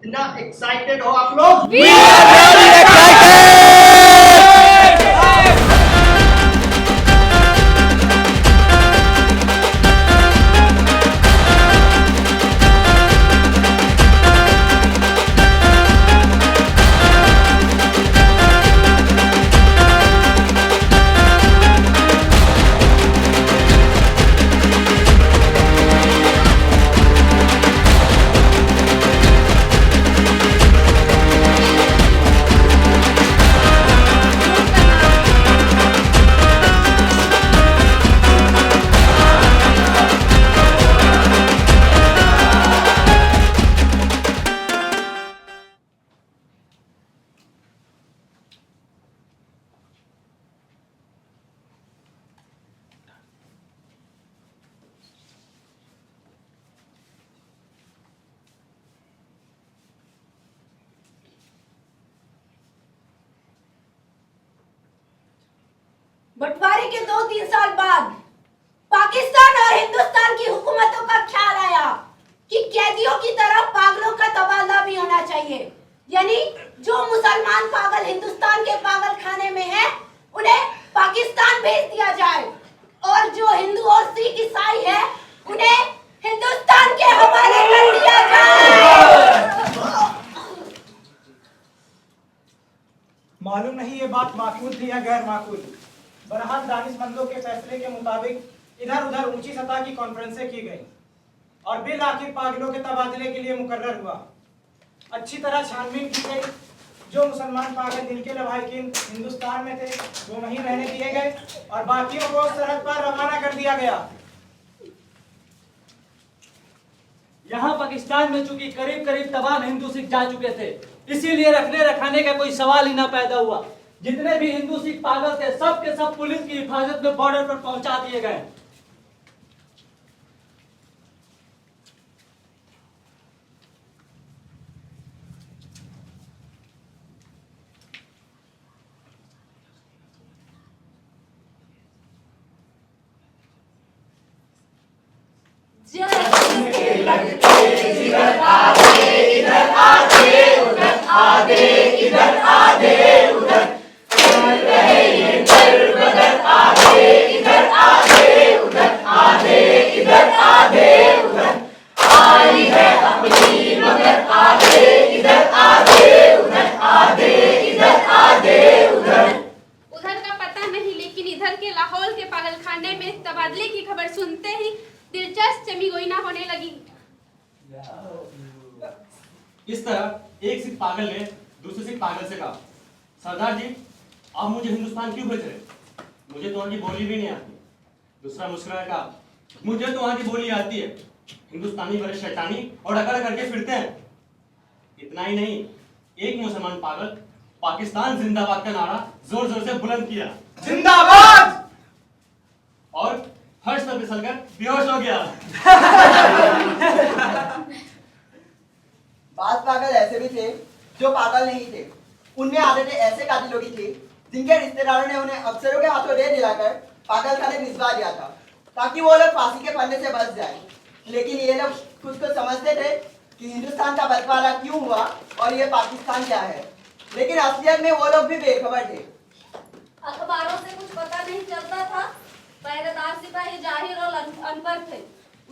कितना एक्साइटेड हो आप लोग? We are very excited! बंटवारे के 2-3 साल बाद पाकिस्तान और हिंदुस्तान की हुकूमतों का ख्याल आया कि कैदियों की तरह पागलों का तबादला भी होना चाहिए। यानी जो मुसलमान पागल हिंदुस्तान के पागल खाने में हैं, उन्हें पाकिस्तान भेज दिया जाए और जो हिंदू और सिख ईसाई है उन्हें हिंदुस्तान के हवाले कर दिया जाए। मालूम नहीं ये बात माकूल थी या गैर माकूल। बहरहाल दानिशमंदों के फैसले के मुताबिक इधर उधर ऊंची सतह की कॉन्फ्रेंसें की गई और बिल आखिर पागलों के तबादले के लिए मुकर्रर हुआ। अच्छी तरह छानबीन की गई। जो मुसलमान पागल जिनके लवाहिकीन हिंदुस्तान में थे वो वहीं रहने दिए गए और बाकियों को सरहद पर रवाना कर दिया गया। यहाँ पाकिस्तान में चूंकि करीब करीब तमाम हिंदू सिख जा चुके थे, इसीलिए रखने रखाने का कोई सवाल ही ना पैदा हुआ। जितने भी हिंदू सिख पागल थे सब के सब पुलिस की हिफाजत में बॉर्डर पर पहुंचा दिए गए। तबादले की खबर सुनते ही दिलचस्प चमीगोइना होने लगी। इस तरह एक सिख पागल ने दूसरे सिख पागल से कहा, सरदार जी आप मुझे हिंदुस्तान क्यों भेज रहे? मुझे तो वहां की बोली भी नहीं आती। दूसरा मुस्कुरा कहा, मुझे तो वहां की बोली आती है। हिंदुस्तानी बड़े शैतानी और अकड़ करके फिरते हैं। इतना ही नहीं, एक मुसलमान पागल पाकिस्तान जिंदाबाद का नारा जोर जोर से बुलंद किया, जिंदाबाद, और फर्श पर फिसलकर बेहोश हो गया। बात पागल ऐसे भी थे जो पागल नहीं थे। उनमें आदतें ऐसे कातिलों की थी जिनके रिश्तेदारों ने उन्हें अफसरों के हाथों दे दिलाकर पागल खाने भिजवा दिया था ताकि वो लोग फांसी के फंदे से बच जाए। लेकिन ये लोग खुद को समझते थे कि हिंदुस्तान का बंटवारा क्यों हुआ और ये पाकिस्तान क्या है, लेकिन असलियत में वो लोग भी बेखबर थे। अखबारों से कुछ पता नहीं चलता था। पहरेदार सिपाही जाहिर और अनपढ़ थे।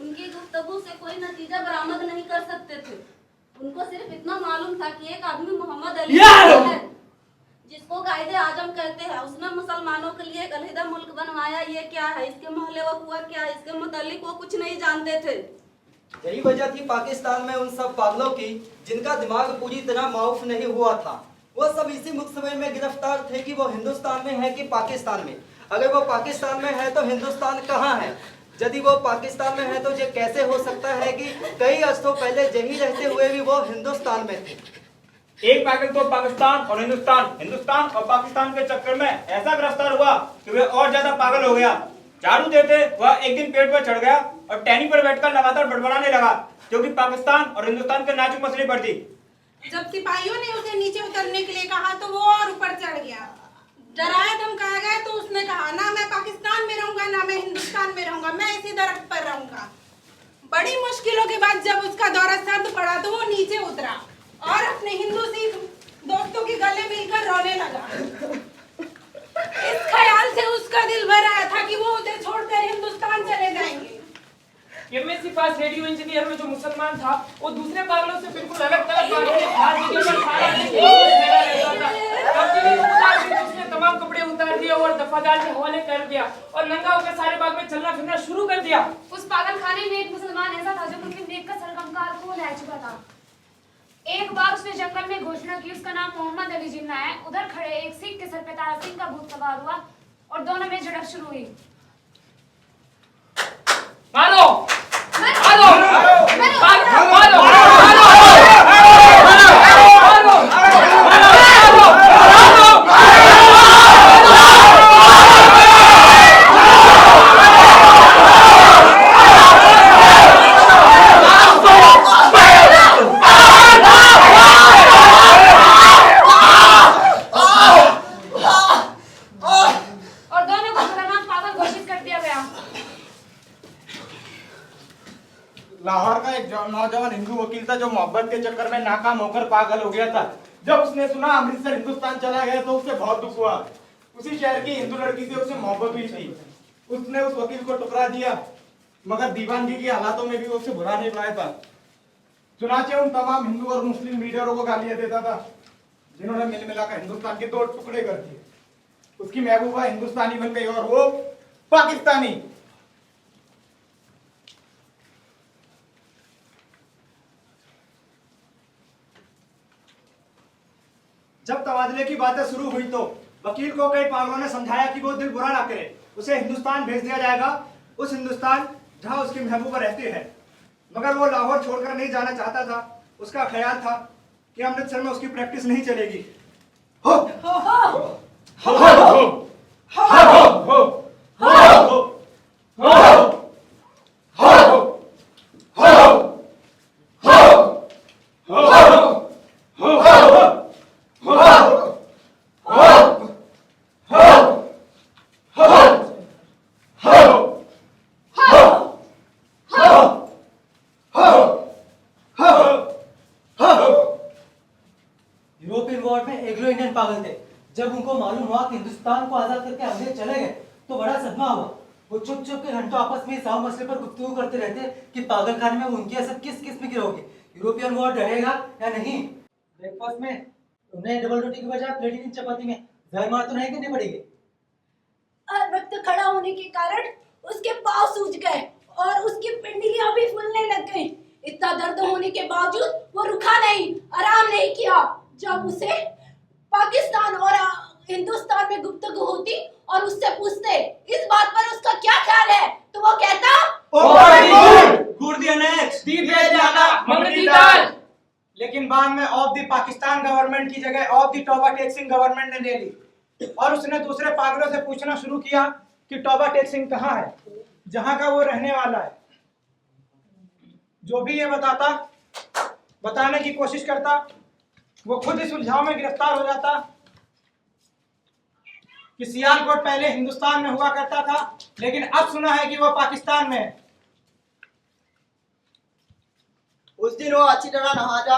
उनकी गुफ्तगू से कोई नतीजा बरामद नहीं कर सकते थे। उनको सिर्फ इतना मालूम था कि एक आदमी मोहम्मद अली है जिसको कायदे आजम कहते हैं, उसने मुसलमानों के लिए एक अलहदा मुल्क बनवाया। ये क्या है, इसके मोहल्ले वो हुआ क्या, इसके मुतालिक वो कुछ नहीं जानते थे। यही वजह थी पाकिस्तान में उन सब पागलों की जिनका दिमाग पूरी तरह माउफ नहीं हुआ था। वो सब इसी मुकदमे में गिरफ्तार थे कि वो हिंदुस्तान में है कि पाकिस्तान में। अगर वो पाकिस्तान में है तो हिंदुस्तान कहाँ है? यदि वो पाकिस्तान में है तो ये कैसे हो सकता है कि कई अरसों पहले यही रहते हुए भी वो हिंदुस्तान में थे? एक पागल तो पाकिस्तान और हिंदुस्तान और पाकिस्तान के चक्कर में ऐसा गिरफ्तार हुआ कि वह और ज्यादा पागल हो गया। झाड़ू देते वह एक दिन पेड़ पर चढ़ गया और टहनी पर बैठकर लगातार बड़बड़ाने लगा, क्योंकि पाकिस्तान और हिंदुस्तान के नाजुक मसले पर थी। जब सिपाहियों ने उसे नीचे उतरने के लिए कहा तो वो और ऊपर चढ़ गया। डराया धमकाया गया तो उसने कहा, ना मैं पाकिस्तान में रहूंगा ना मैं हिंदुस्तान में रहूंगा, मैं इसी दरख्त पर रहूंगा। बड़ी मुश्किलों के बाद जब उसका दौरा सर्द पड़ा तो वो नीचे उतरा अपने हिंदू सिख दोस्तों के गले मिलकर रोने लगा। इस ख्याल से उसका दिल भर आया था कि वो उसे छोड़कर हिंदुस्तान चले जाएंगे। एमएससी पास रेडियो इंजीनियर में जो मुसलमान था वो दूसरे पागलों से बिल्कुल अलग थलग बातों में खास जगह पर खाना खाने के लिए ठहरा रहता था। कभी उसने तमाम कपड़े उतार दिए और दफादार के हवाले कर दिया और नंगा होकर सारे बाग में चलना फिरना शुरू कर दिया। उस पागल खाने में एक मुसलमान ऐसा था जो मुस्लिम लीग का सरगमकार को ले चुका था। एक बार उसने जंगल में घोषणा की उसका नाम मोहम्मद अली जिन्ना है। उधर खड़े एक सिख के सर पे तारा सिंह का भूत सवार हुआ और दोनों में झड़प शुरू हुई। मारो मारो मारो मारो लाहौर का एक नौजवान हिंदू वकील था जो मोहब्बत के चक्कर में नाकाम होकर पागल हो गया था। जब उसने सुना अमृतसर हिंदुस्तान चला गया तो उसे बहुत दुख हुआ। उसी शहर की हिंदू लड़की से उसे मोहब्बत हुई थी। उसने उस वकील को ठुकरा दिया, मगर दीवानगी की हालातों में भी उसे भुला नहीं पाया था। चुनाचे उन तमाम हिंदू और मुस्लिम लीडरों को गालियां देता था जिन्होंने मिल मिलाकर हिंदुस्तान के 2 टुकड़े कर दिए। उसकी महबूबा हिंदुस्तानी बन गई और वो पाकिस्तानी। जब तबादले की बातें शुरू हुई तो वकील को कई पागलों ने समझाया कि वो दिल बुरा ना करे, उसे हिंदुस्तान भेज दिया जाएगा, उस हिंदुस्तान जहां उसकी महबूबा रहती है। मगर वो लाहौर छोड़कर नहीं जाना चाहता था। उसका ख्याल था कि अमृतसर में उसकी प्रैक्टिस नहीं चलेगी। हो हो हो हो हो हो यूरोपियन वॉर में एग्लो इंडियन पागल थे। जब उनको मालूम हुआ कि हिंदुस्तान को आजाद करके अंग्रेज चले गए तो बड़ा सदमा हुआ। वो चुप चुप के घंटों आपस में साहब मसले पर गुफ्तगू करते रहते कि पागल खाने में उनकी असर किस किस्म की होगी, यूरोपियन वॉर रहेगा या नहीं। ब्रेकफास्ट में उन्हें डबल रोटी की बजाय प्लेटिन की चपाती में जहर मार तो नहीं करनी पड़ेगी। हर वक्त खड़ा होने के कारण उसके पाँव सूज गए और उसकी पिंडलियां भी फूलने लग गई। इतना दर्द होने के बावजूद वो रुका नहीं, आराम नहीं किया। जब उसे पाकिस्तान और हिंदुस्तान में गुफ्तगू होती और उससे पूछते इस बात पर उसका क्या ख्याल है, तो वो कहता लेकिन बाद में ऑफ द पाकिस्तान गवर्नमेंट की जगह ऑफ द टोबा टैक्सिंग गवर्नमेंट ने ले ली और उसने दूसरे पागलों से पूछना शुरू किया कि टोबा टैक्सिंग कहाँ है, जहाँ का वो रहने वाला है। जो भी ये बताने की कोशिश करता वो खुद इस उलझाव में गिरफ्तार हो जाता कि सियालकोट पहले हिंदुस्तान में हुआ करता था, लेकिन अब सुना है कि वो पाकिस्तान में है। उस दिन वो अच्छी तरह नहा जा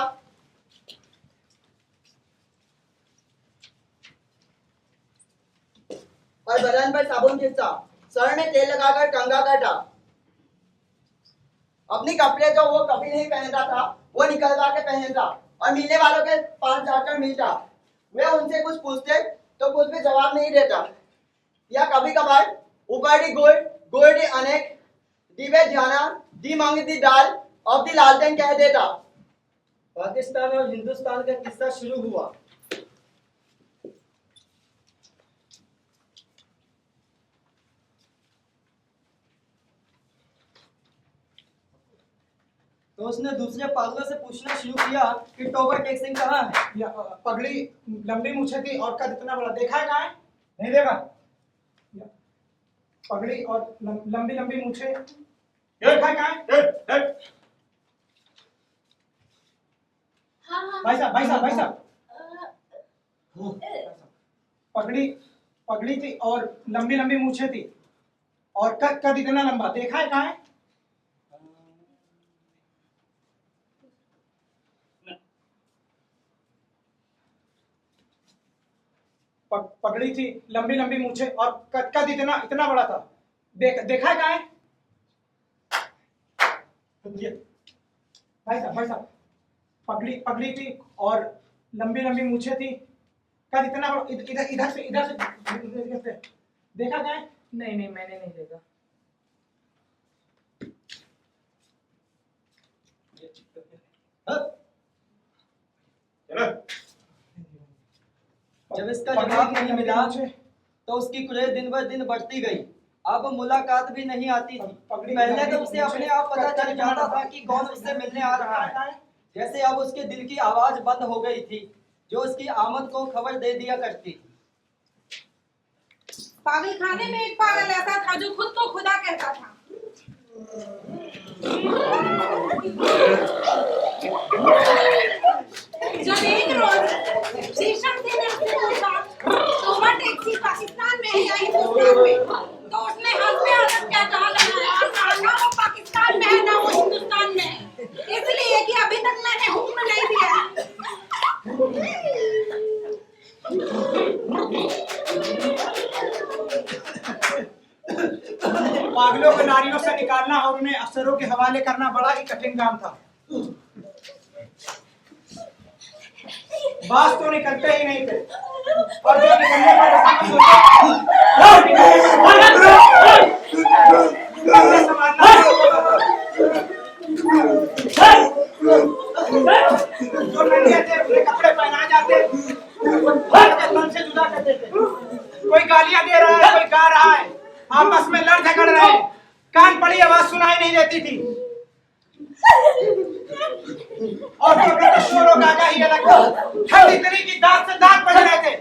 और बदन पर साबुन खींचा, सर में तेल लगाकर कंघा कटा। अपने कपड़े जो वो कभी नहीं पहनता था वो निकलवा के पहनता और मिलने वालों के पास जाकर मिलता। वे उनसे कुछ पूछते तो कुछ भी जवाब नहीं देता, या कभी कभार उगाड़ी गोल्डी अनेक दीवे ध्याना दी मांगी दी दाल और दी लालटेन कह देता। पाकिस्तान और हिंदुस्तान का किस्सा शुरू हुआ। तो उसने दूसरे पागलों से पूछना शुरू किया कि टोबर टैक्सिंग कहाँ है। पगड़ी लंबी मूछें थी और कद इतना बड़ा, देखा है कहाँ है? नहीं देखा। पगड़ी और लंबी लंबी मूछें, देखा है कहाँ है? भाई साहब पगड़ी थी और लंबी लंबी मूछें थी और कद इतना लंबा, देखा है कहाँ है? पगड़ी थी, लंबी लंबी मूछें और कद इतना इतना बड़ा था। देखा है कहाँ है? भाई साहब पगड़ी थी और लंबी लंबी मूछें थी, कद इतना बड़ा, इधर से देखा कहाँ है? नहीं मैंने नहीं देखा। जब इसका जवाब नहीं मिला तो उसकी क्रोध दिन ब दिन बढ़ती गई। अब मुलाकात भी नहीं आती थी। पहले तो उसे अपने आप पता चल जाता था कि कौन उससे मिलने आ रहा है, जैसे अब उसके दिल की आवाज बंद हो गई थी जो उसकी आमद को खबर दे दिया करती थी। पागल खाने में एक पागल ऐसा था जो खुद को खुदा कहता था। जब एक रोज शीशम से ने उससे पूछा तोबा टैक्सी पाकिस्तान में है या हिंदुस्तान में, तो उसने हंसते हंसते क्या जवाब लगाया, कहा ना वो पाकिस्तान में है ना वो हिंदुस्तान में है, इसलिए कि अभी तक मैंने हुक्म नहीं दिया। पागलों को नारियों से निकालना और उन्हें अफसरों के हवाले करना बड़ा ही कठिन काम था। बात तो निकलते ही नहीं थे और जो निकलने जो नंगे थे उन्हें कपड़े पहना जाते, तन से जुदा करते थे। कोई गालियां दे रहा है, कोई गा रहा है, आपस में लड़ झगड़ रहे हैं, कान पड़ी आवाज सुनाई नहीं देती थी और तो शोर और गागा ही अलग था। ठंड इतनी की दांत से दांत पड़ रहे थे।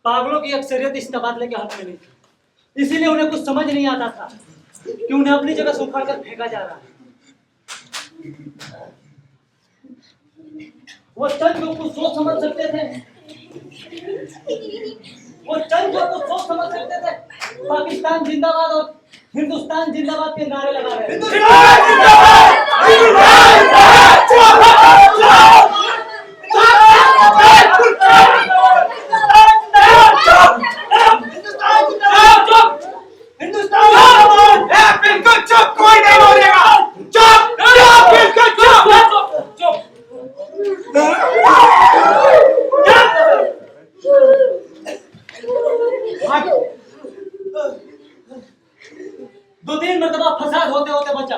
पागलों की अक्सरियत इस तबादले के हाथ में नहीं थी, इसीलिए उन्हें कुछ समझ नहीं आता था कि उन्हें अपनी जगह से उखाड़ कर फेंका जा रहा है। वो चंद जो कुछ सोच समझ सकते थे, पाकिस्तान जिंदाबाद और हिंदुस्तान जिंदाबाद के नारे लगा रहे बिल्कुल चुप, कोई नहीं बोलेगा। चुप, बिल्कुल चुप। 2-3 मरतबा फसाद होते होते बचा,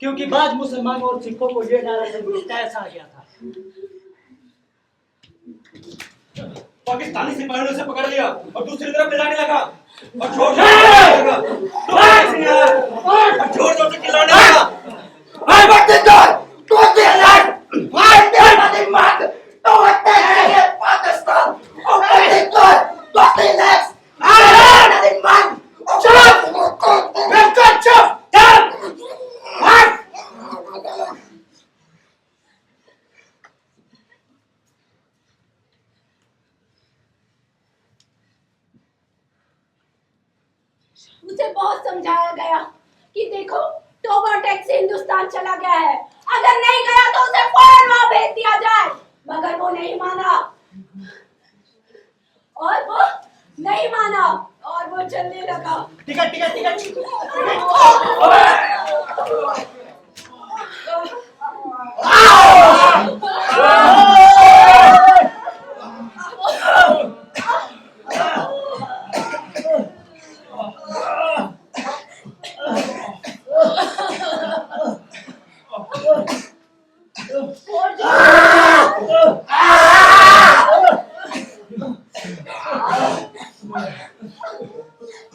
क्योंकि बाद मुसलमानों और सिखों को ये नारा तैस आ गया था। पाकिस्तानी सिपाहियों ने उसे पकड़ लिया और दूसरी तरफ ले जाने लगा और जोर जोर से चिल्लाने लगा। उसे बहुत समझाया गया कि देखो तोबा टैक्सी हिंदुस्तान चला गया है, अगर नहीं गया तो उसे फौरन वहां भेज दिया जाए, मगर वो नहीं माना और वो चलने लगा। टिकट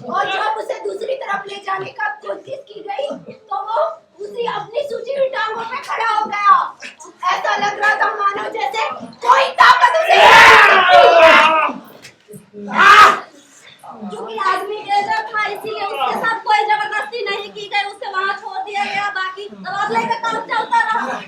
और जब उसे दूसरी तरफ ले जाने का कोशिश की गई तो वो उसी अपनी सूजी हुई टांगों पे खड़ा हो गया। ऐसा लग रहा था मानो जैसे कोई ताकत उसे क्योंकि आदमी डेजर्ट था इसीलिए उसके साथ कोई जबरदस्ती नहीं की गई, उसे वहां छोड़ दिया गया, बाकी तबादले का काम चलता रहा।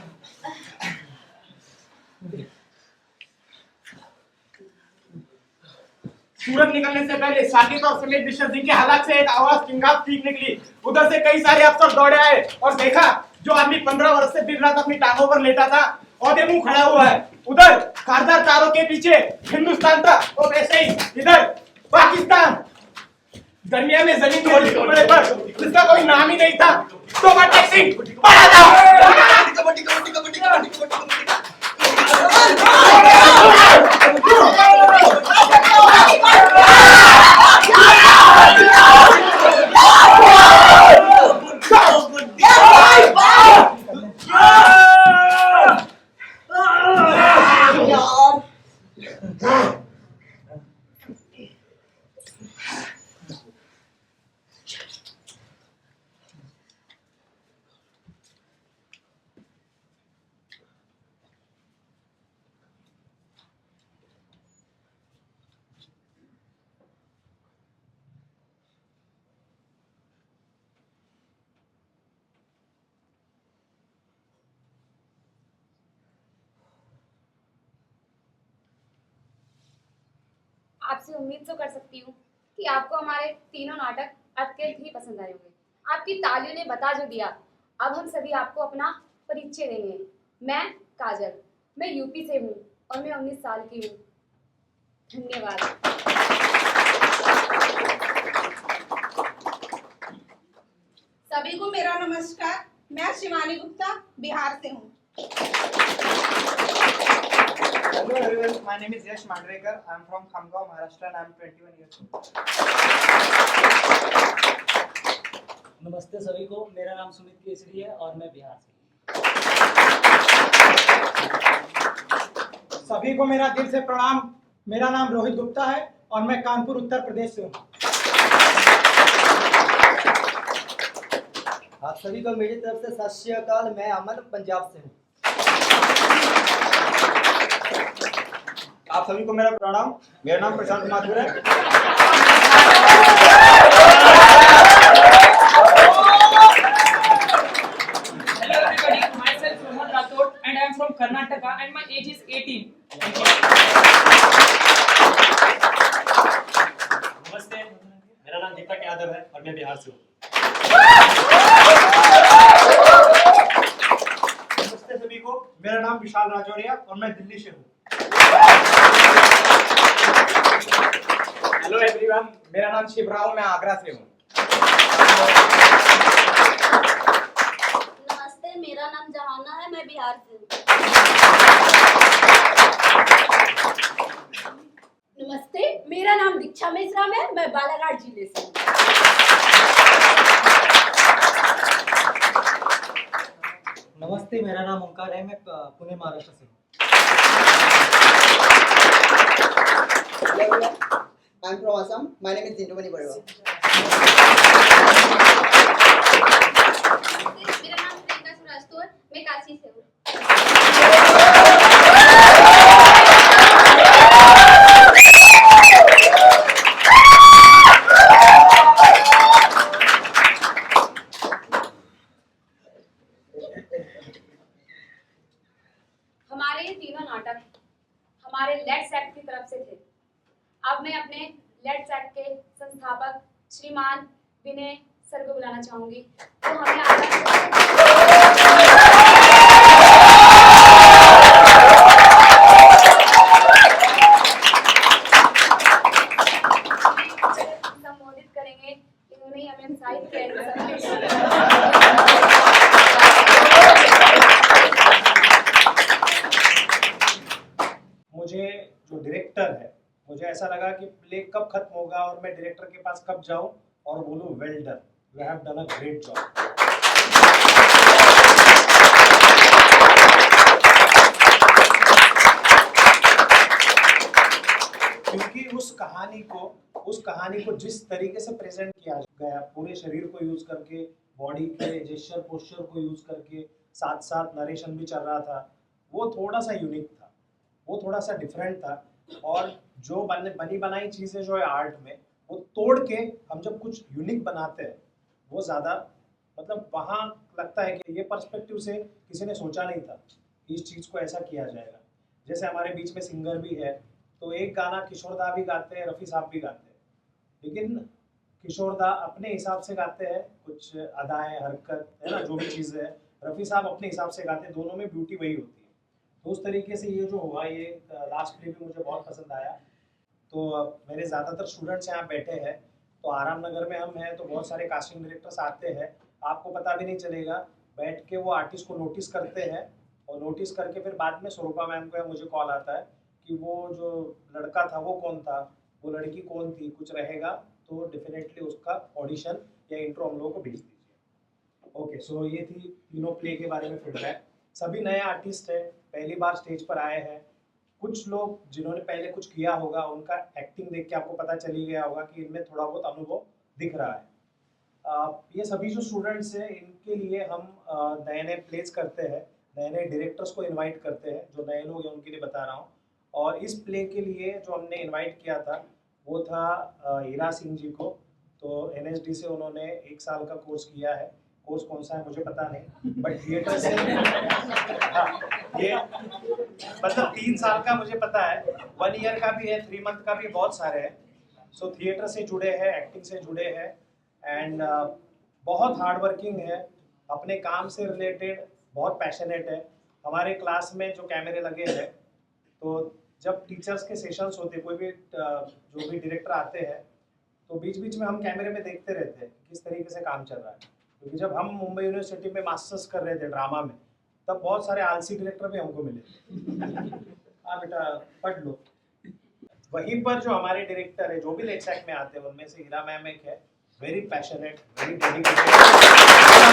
सूरज निकलने से पहले साकिब और समेत विश्व सिंह के हालात से एक आवाज किंगात ठीक निकली। उधर से कई सारे अफसर दौड़े आए और देखा जो आदमी 15 वर्ष से दिन रात अपनी टांगों पर लेटा था और ये मुंह खड़ा हुआ है। उधर खारदार तारों के पीछे हिंदुस्तान था और वैसे ही इधर पाकिस्तान। दुनिया में जमीन के टुकड़े पर जिसका कोई नाम ही नहीं था तो बटे सिंह पड़ा था। आपसे उम्मीद तो कर सकती हूँ कि आपको हमारे तीनों नाटक अत्यंत ही पसंद आए होंगे। आपकी तालियों ने बता जो दिया। अब हम सभी आपको अपना परिचय देंगे। मैं काजल, मैं यूपी से हूँ और मैं 19 साल की हूँ। धन्यवाद। सभी को मेरा नमस्कार। मैं शिवानी गुप्ता बिहार से हूँ। Hello everyone, my name is Yash Mandrekar. I am from Khamgaon, Maharashtra and I am 21 years old. नमस्ते सभी को, मेरा नाम सुमित केसरी है और मैं बिहार से हूँ। सभी को मेरा दिल से प्रणाम। मेरा नाम रोहित गुप्ता है और मैं कानपुर उत्तर प्रदेश से हूँ। आप सभी को मेरी तरफ से सत श्री अकाल। मैं अमन पंजाब से हूँ। आप सभी को मेरा प्रणाम। मेरा नाम प्रशांत माथुर है। Hello everybody, myself Rohan Rathod and I am from Karnataka and my age is 18. नमस्ते, मेरा नाम दीपक यादव है और मैं बिहार से हूँ। नमस्ते सभी को, मेरा नाम विशाल राजौरिया और मैं दिल्ली से हूँ। हेलो एवरीवन, मेरा नाम शिवराव, मैं आगरा से हूँ। नमस्ते, मेरा नाम जहाना है, मैं बिहार से हूँ। नमस्ते, मेरा नाम दीक्षा मेश्राम है, मैं बालाघाट जिले से हूँ। नमस्ते, मेरा नाम ओंकार है, मैं पुणे महाराष्ट्र से हूँ। Hello everyone, I am from Assam. My name is Jindumani Barua. मेरा नाम प्रियंका श्रीवास्तव है, मैं काशी से हूँ। हमारे ये तीनों नाटक हमारे लेट्स एक्ट की तरफ से थे। अब मैं अपने लेट्स एक्ट के संस्थापक श्रीमान विनय सर को बुलाना चाहूंगी तो हमें संबोधित करेंगे। इन्होंने हमें उत्साहित किया। मुझे जो डायरेक्टर है, मुझे ऐसा लगा कि प्ले कब खत्म होगा और मैं डायरेक्टर के पास कब जाऊं और बोलूं well done, you have done a great job. क्योंकि उस कहानी को जिस तरीके से प्रेजेंट किया गया, पूरे शरीर को यूज करके, बॉडी के जेस्चर पोस्चर को यूज करके, साथ साथ नरेशन भी चल रहा था, वो थोड़ा सा यूनिक था, वो थोड़ा सा डिफरेंट था। और जो बनी बनाई चीज़ें जो है आर्ट में, वो तोड़ के हम जब कुछ यूनिक बनाते हैं, वो ज़्यादा मतलब वहाँ लगता है कि ये पर्सपेक्टिव से किसी ने सोचा नहीं था कि इस चीज़ को ऐसा किया जाएगा। जैसे हमारे बीच में सिंगर भी है, तो एक गाना किशोर दा भी गाते हैं, रफ़ी साहब भी गाते हैं, लेकिन किशोर दा अपने हिसाब से गाते हैं, कुछ अदाएँ, हरकत है ना, जो भी चीज़ें हैं, रफ़ी साहब अपने हिसाब से गाते हैं, दोनों में ब्यूटी वही होती है। तो उस तरीके से ये जो हुआ, ये लास्ट प्ले भी मुझे बहुत पसंद आया। तो मेरे ज़्यादातर स्टूडेंट्स यहाँ बैठे हैं, तो आराम नगर में हम हैं तो बहुत सारे कास्टिंग डायरेक्टर्स आते हैं, आपको पता भी नहीं चलेगा, बैठ के वो आर्टिस्ट को नोटिस करते हैं और नोटिस करके फिर बाद में स्वरूपा मैम को या मुझे कॉल आता है कि वो जो लड़का था वो कौन था, वो लड़की कौन थी, कुछ रहेगा तो डेफिनेटली उसका ऑडिशन या इंट्रो हम लोगों को भेज दीजिए। ओके, सो ये थी तीनों प्ले के बारे में फीडबैक। सभी नए आर्टिस्ट हैं, पहली बार स्टेज पर आए हैं। कुछ लोग जिन्होंने पहले कुछ किया होगा, उनका एक्टिंग देख के आपको पता चली गया होगा कि इनमें थोड़ा बहुत अनुभव दिख रहा है। ये सभी जो स्टूडेंट्स हैं, इनके लिए हम नए नए प्लेस करते हैं, नए नए डायरेक्टर्स को इनवाइट करते हैं, जो नए लोग हैं उनके लिए बता रहा हूँ। और इस प्ले के लिए जो हमने इनवाइट किया था वो था हीरा सिंह जी को। तो NSD से उन्होंने 1 साल का कोर्स किया है, कोर्स कौन सा है मुझे पता नहीं, बट थिएटर से हाँ, ये मतलब 3 साल का मुझे पता है, 1 ईयर का भी है, 3 मंथ का भी, बहुत सारे हैं। सो थिएटर से जुड़े हैं, एक्टिंग से जुड़े हैं एंड बहुत हार्ड वर्किंग है, अपने काम से रिलेटेड बहुत पैशनेट है। हमारे क्लास में जो कैमरे लगे हैं, तो जब टीचर्स के सेशंस होते, कोई भी जो भी डायरेक्टर आते हैं, तो बीच बीच में हम कैमरे में देखते रहते हैं किस तरीके से काम चल रहा है। क्योंकि जब हम मुंबई यूनिवर्सिटी में मास्टर्स कर रहे थे ड्रामा में, तब बहुत सारे आलसी डायरेक्टर भी हमको मिले। हाँ बेटा पढ़ लो। वहीं पर जो हमारे डायरेक्टर है, जो भी लेट सैक में आते हैं, उनमें से हीरा मैम एक है, very passionate, very dedicated.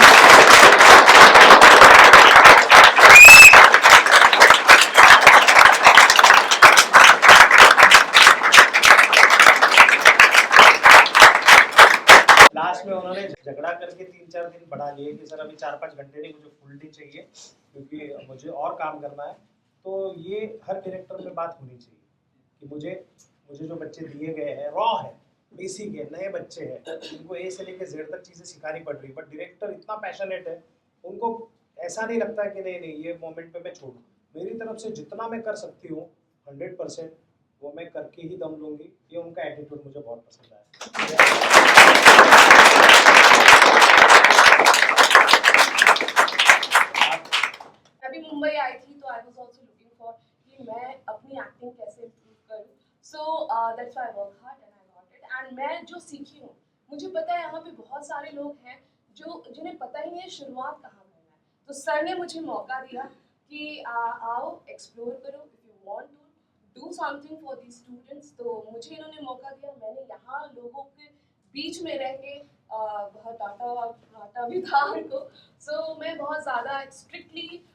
Last में उन्होंने झगड़ा करके 3-4 दिन बढ़ा लिए कि सर अभी 4-5 घंटे नहीं, मुझे फुल डे चाहिए क्योंकि मुझे और काम करना है। तो ये हर डायरेक्टर में बात होनी चाहिए कि मुझे जो बच्चे दिए गए हैं, रॉ है, बेसिक है, नए बच्चे हैं, उनको A से लेकर Z तक चीज़ें सिखानी पड़ रही है, बट डायरेक्टर इतना पैशनेट है, उनको ऐसा नहीं लगता कि नहीं ये मोमेंट पे मैं छोड़ूं। मेरी तरफ से जितना मैं कर सकती हूँ 100% वो मैं करके ही दम लूंगी। ये उनका एटीट्यूड मुझे बहुत पसंद आया। अभी मुंबई आई थी तो I was also looking for कि मैं अपनी एक्टिंग कैसे इम्प्रूव करूं, so that's why I work hard and I got it. And मैं जो सीखी हूँ, मुझे पता है यहाँ पे बहुत सारे लोग हैं जो जिन्हें पता ही नहीं है शुरुआत कहाँ करना है। तो सर ने मुझे मौका दिया कि आओ एक्सप्लोर करो, if you want to do something for the students. तो मुझे इन्होंने मौका दिया, मैंने यहाँ लोगों के बीच में रह के बहुत डांटा भी था उनको। सो मैं बहुत ज़्यादा स्ट्रिक्टली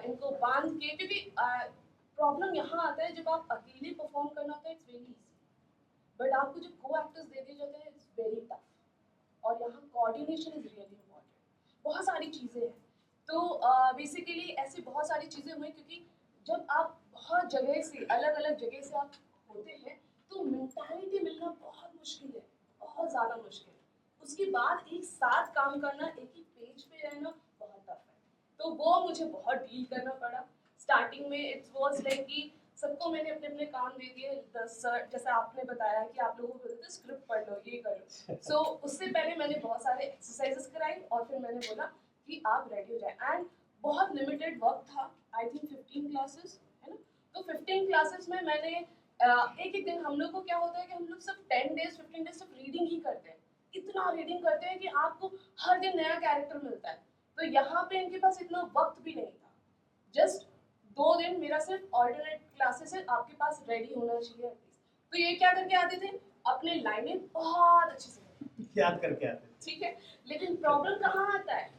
इनको बांध के, क्योंकि प्रॉब्लम यहाँ आता है जब आप अकेले परफॉर्म करना होता है इट्स वेरी इजी, बट आपको जब को एक्टर्स दे दिए जाते हैं इट्स वेरी टफ। और यहाँ कोऑर्डिनेशन इज रियली इम्पॉर्टेंट। बहुत सारी चीज़ें हैं, तो बेसिकली ऐसी बहुत सारी चीज़ें हुई, क्योंकि जब आप बहुत जगह से अलग अलग जगह से आप होते हैं तो मेंटालिटी मिलना बहुत मुश्किल है, बहुत ज़्यादा मुश्किल है। उसके बाद एक साथ काम करना, एक ही पेज पे रहना बहुत टफ है। तो वो मुझे बहुत डील करना पड़ा। स्टार्टिंग में इट्स वाज लाइक कि सबको मैंने अपने अपने काम दे दिए। जैसे आपने बताया कि आप लोगों को बोलते थे स्क्रिप्ट पढ़ लो, ये करो। सो उससे पहले मैंने बहुत सारे एक्सरसाइजेस कराई और फिर मैंने बोला कि आप रेडी हो जाए। एंड बहुत लिमिटेड वक्त था, आई थिंक 15 क्लासेस है ना। तो 15 क्लासेस में मैंने एक एक दिन, हम लोग को क्या होता है कि हम लोग सब 10 डेज 15 डेज सिर्फ रीडिंग ही करते हैं। इतना रीडिंग करते हैं कि आपको हर दिन नया कैरेक्टर मिलता है। तो यहाँ पे इनके पास इतना वक्त भी नहीं था। जस्ट 2 दिन मेरा सिर्फ ऑल्टरनेट क्लासेस है, आपके पास रेडी होना चाहिए एटलीस्ट। तो ये क्या करके आते थे, अपने लाइनें बहुत अच्छे से याद करके आते थे। ठीक है। लेकिन प्रॉब्लम कहाँ आता है,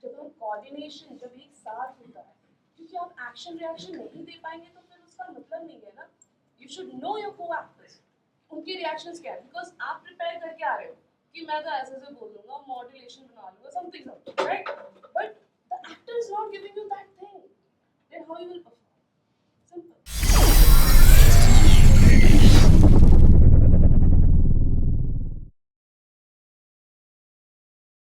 जब हम कोऑर्डिनेशन जब एक साथ होता है, क्योंकि आप एक्शन रिएक्शन नहीं दे पाएंगे तो फिर उसका मतलब नहीं है ना। यू शुड नो योर को एक्टर्स, उनके रिएक्शंस क्या है, बिकॉज आप प्रिपेयर करके आ रहे हो कि मैं तो ऐसे से बोल दूंगा, मॉड्यूलेशन बना लूंगा, something right, but the actor is not giving you that thing, then how you will perform.